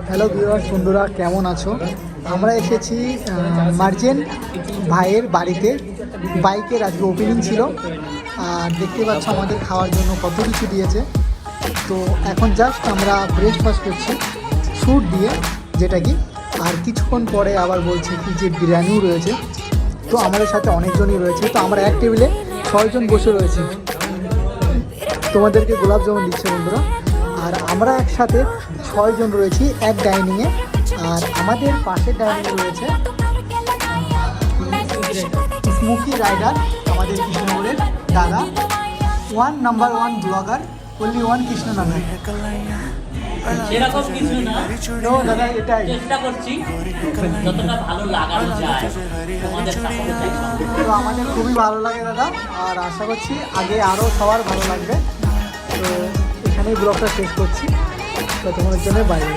Hello viewers বন্ধুরা, কেমন আছো? আমরা এসেছি মার্জেন্ট ভাইয়ের বাড়িতে। বাইকের আজকে ওপেনিং ছিল, আর দেখতে পাচ্ছ আমাদের খাওয়ার জন্য কত কিছু দিয়েছে। তো এখন জাস্ট আমরা ব্রেকফাস্ট করছি স্যুট দিয়ে, যেটা কি আর কিছুক্ষণ পরে আবার বলছে কি যে বিরিয়ানিও রয়েছে। তো আমাদের সাথে অনেকজনই রয়েছে, তো আমরা এক টেবিলে 6 জন বসে রয়েছি। তোমাদেরকে গোলাপ জামুন দিচ্ছে বন্ধুরা, আর আমরা একসাথে 6 জন রয়েছি এক ডাইনিংয়ে। আর আমাদের পাশের ডাইনিংয়ে রয়েছে স্মোকি রাইডার, আমাদের কৃষ্ণনগরের দাদা, 1 নাম্বার 1 ব্লগার, অনলি 1 কৃষ্ণনগর। সেরকম কিছু না, নো দাদা, এটাই চেষ্টা করছি যতটা ভালো লাগানো যায় তোমাদের সাপোর্টে চাই। তো আমাদের খুবই ভালো লাগে দাদা, আর আশা করছি আগে আরও সবার ভালো লাগবে। তো এখানেই ব্লগটা শেষ করছি, তো তোমাদের জন্য বাইরে।